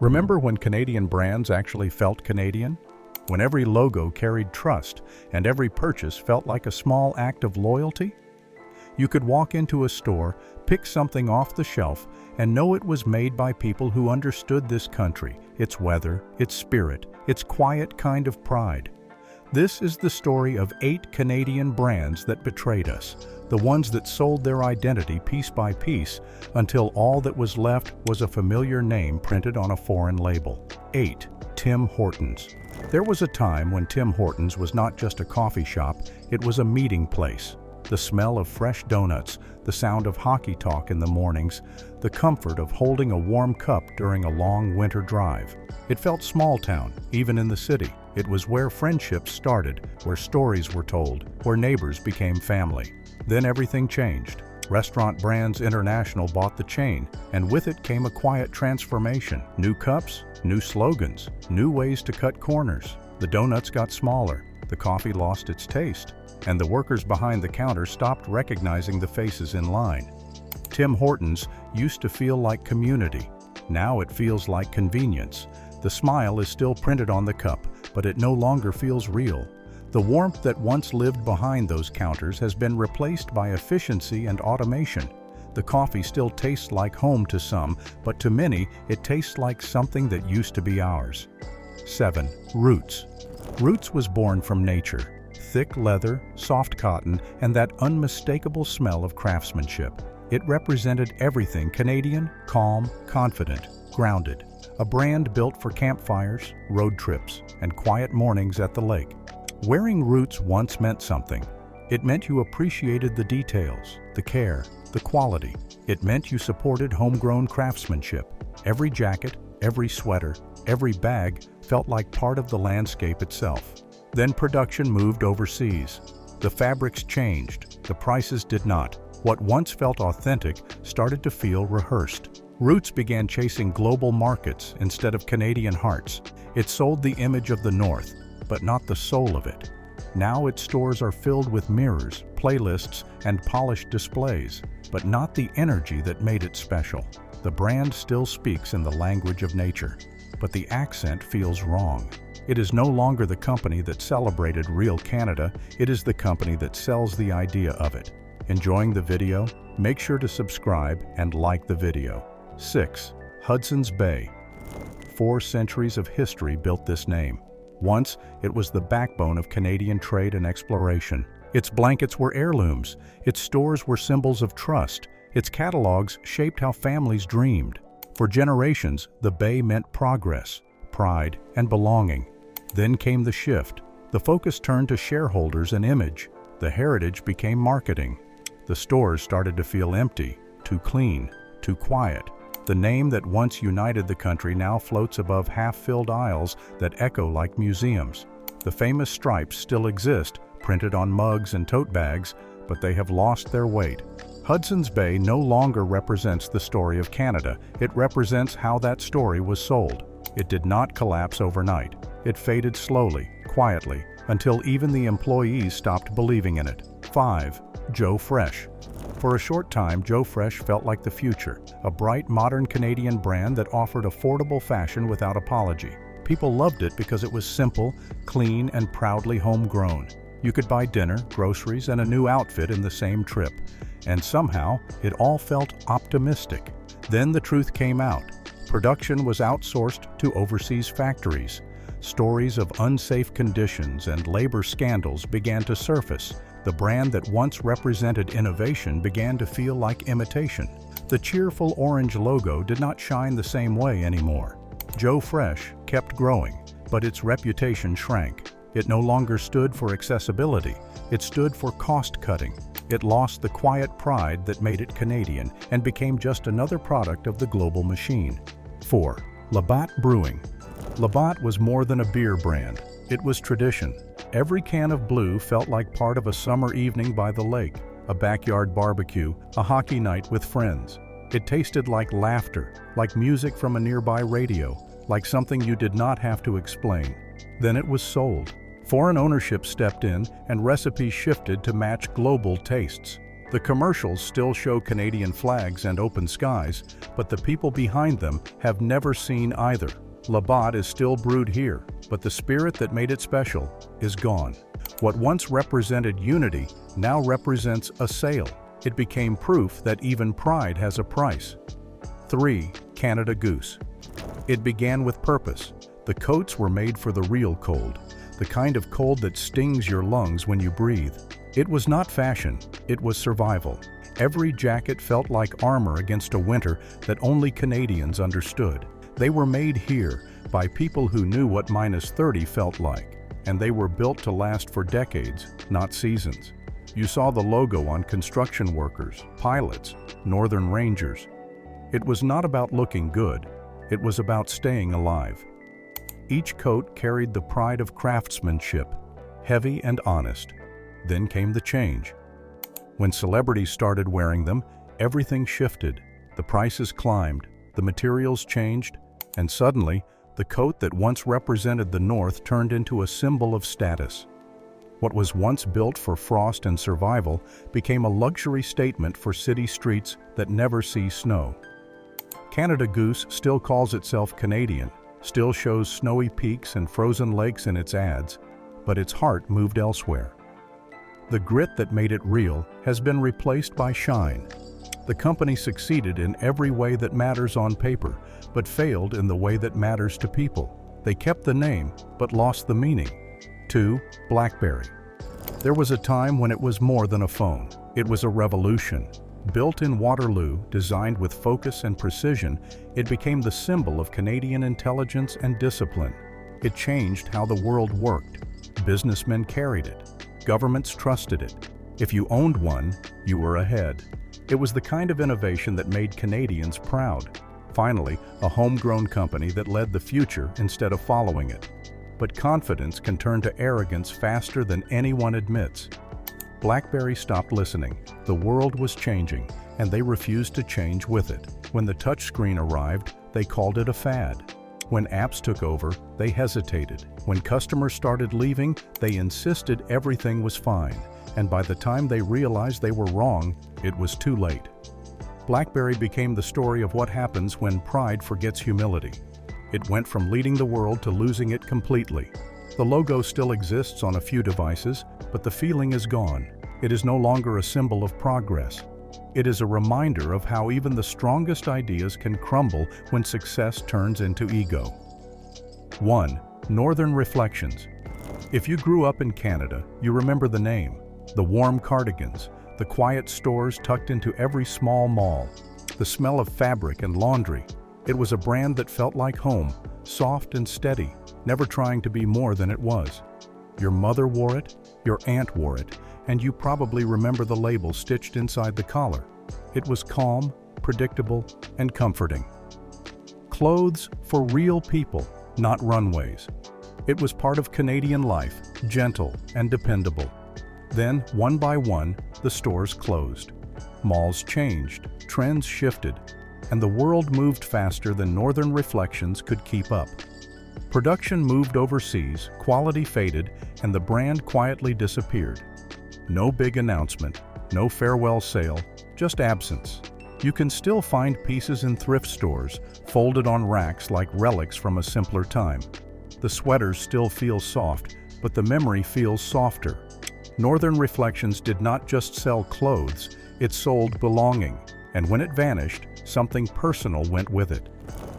Remember when Canadian brands actually felt Canadian? When every logo carried trust and every purchase felt like a small act of loyalty? You could walk into a store, pick something off the shelf, and know it was made by people who understood this country, its weather, its spirit, its quiet kind of pride. This is the story of 8 Canadian brands that betrayed us, the ones that sold their identity piece by piece until all that was left was a familiar name printed on a foreign label. 8. Tim Hortons. There was a time when Tim Hortons was not just a coffee shop, it was a meeting place. The smell of fresh donuts, the sound of hockey talk in the mornings, the comfort of holding a warm cup during a long winter drive. It felt small town, even in the city. It was where friendships started, where stories were told, where neighbors became family. Then everything changed. Restaurant Brands International bought the chain, and with it came a quiet transformation. New cups, new slogans, new ways to cut corners. The donuts got smaller, the coffee lost its taste, and the workers behind the counter stopped recognizing the faces in line. Tim Hortons used to feel like community. Now it feels like convenience. The smile is still printed on the cup, but it no longer feels real. The warmth that once lived behind those counters has been replaced by efficiency and automation. The coffee still tastes like home to some, but to many, it tastes like something that used to be ours. 7. Roots. Roots was born from nature. Thick leather, soft cotton, and that unmistakable smell of craftsmanship. It represented everything Canadian, calm, confident, grounded. A brand built for campfires, road trips, and quiet mornings at the lake. Wearing Roots once meant something. It meant you appreciated the details, the care, the quality. It meant you supported homegrown craftsmanship. Every jacket, every sweater, every bag felt like part of the landscape itself. Then production moved overseas. The fabrics changed, the prices did not. What once felt authentic started to feel rehearsed. Roots began chasing global markets instead of Canadian hearts. It sold the image of the North, but not the soul of it. Now its stores are filled with mirrors, playlists, and polished displays, but not the energy that made it special. The brand still speaks in the language of nature, but the accent feels wrong. It is no longer the company that celebrated real Canada, it is the company that sells the idea of it. Enjoying the video? Make sure to subscribe and like the video. 6. Hudson's Bay. 4 centuries of history built this name. Once, it was the backbone of Canadian trade and exploration. Its blankets were heirlooms, its stores were symbols of trust, its catalogs shaped how families dreamed. For generations, the Bay meant progress, pride, and belonging. Then came the shift. The focus turned to shareholders and image. The heritage became marketing. The stores started to feel empty, too clean, too quiet. The name that once united the country now floats above half-filled aisles that echo like museums. The famous stripes still exist, printed on mugs and tote bags, but they have lost their weight. Hudson's Bay no longer represents the story of Canada. It represents how that story was sold. It did not collapse overnight. It faded slowly, quietly, until even the employees stopped believing in it. 5. Joe Fresh. For a short time, Joe Fresh felt like the future, a bright, modern Canadian brand that offered affordable fashion without apology. People loved it because it was simple, clean, and proudly homegrown. You could buy dinner, groceries, and a new outfit in the same trip. And somehow, it all felt optimistic. Then the truth came out. Production was outsourced to overseas factories. Stories of unsafe conditions and labor scandals began to surface. The brand that once represented innovation began to feel like imitation. The cheerful orange logo did not shine the same way anymore. Joe Fresh kept growing, but its reputation shrank. It no longer stood for accessibility. It stood for cost-cutting. It lost the quiet pride that made it Canadian and became just another product of the global machine. 4. Labatt Brewing. Labatt was more than a beer brand. It was tradition. Every can of blue felt like part of a summer evening by the lake, a backyard barbecue, a hockey night with friends. It tasted like laughter, like music from a nearby radio, like something you did not have to explain. Then it was sold. Foreign ownership stepped in and recipes shifted to match global tastes. The commercials still show Canadian flags and open skies, but the people behind them have never seen either. Labatt is still brewed here, but the spirit that made it special is gone. What once represented unity now represents a sale. It became proof that even pride has a price. 3. Canada Goose. It began with purpose. The coats were made for the real cold, the kind of cold that stings your lungs when you breathe. It was not fashion, it was survival. Every jacket felt like armor against a winter that only Canadians understood. They were made here by people who knew what -30 felt like, and they were built to last for decades, not seasons. You saw the logo on construction workers, pilots, Northern Rangers. It was not about looking good, it was about staying alive. Each coat carried the pride of craftsmanship, heavy and honest. Then came the change. When celebrities started wearing them, everything shifted. The prices climbed, the materials changed, and suddenly, the coat that once represented the North turned into a symbol of status. What was once built for frost and survival became a luxury statement for city streets that never see snow. Canada Goose still calls itself Canadian, still shows snowy peaks and frozen lakes in its ads, but its heart moved elsewhere. The grit that made it real has been replaced by shine. The company succeeded in every way that matters on paper, but failed in the way that matters to people. They kept the name, but lost the meaning. 2. BlackBerry. There was a time when it was more than a phone. It was a revolution. Built in Waterloo, designed with focus and precision, it became the symbol of Canadian intelligence and discipline. It changed how the world worked. Businessmen carried it. Governments trusted it. If you owned one, you were ahead. It was the kind of innovation that made Canadians proud. Finally, a homegrown company that led the future instead of following it. But confidence can turn to arrogance faster than anyone admits. BlackBerry stopped listening. The world was changing, and they refused to change with it. When the touchscreen arrived, they called it a fad. When apps took over, they hesitated. When customers started leaving, they insisted everything was fine. And by the time they realized they were wrong, it was too late. BlackBerry became the story of what happens when pride forgets humility. It went from leading the world to losing it completely. The logo still exists on a few devices, but the feeling is gone. It is no longer a symbol of progress. It is a reminder of how even the strongest ideas can crumble when success turns into ego. 1. Northern Reflections. If you grew up in Canada, you remember the name. The warm cardigans, the quiet stores tucked into every small mall, the smell of fabric and laundry. It was a brand that felt like home, soft and steady, never trying to be more than it was. Your mother wore it, your aunt wore it, and you probably remember the label stitched inside the collar. It was calm, predictable, and comforting. Clothes for real people, not runways. It was part of Canadian life, gentle and dependable. Then, one by one, the stores closed. Malls changed, trends shifted, and the world moved faster than Northern Reflections could keep up. Production moved overseas, quality faded, and the brand quietly disappeared. No big announcement, no farewell sale, just absence. You can still find pieces in thrift stores, folded on racks like relics from a simpler time. The sweaters still feel soft, but the memory feels softer. Northern Reflections did not just sell clothes, it sold belonging, and when it vanished, something personal went with it.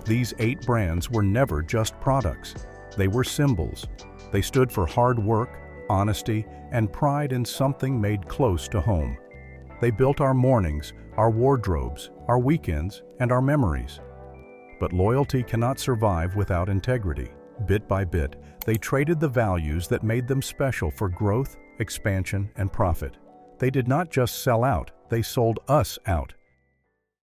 These 8 brands were never just products. They were symbols. They stood for hard work, honesty, and pride in something made close to home. They built our mornings, our wardrobes, our weekends, and our memories. But loyalty cannot survive without integrity. Bit by bit, they traded the values that made them special for growth, expansion, and profit. They did not just sell out, they sold us out.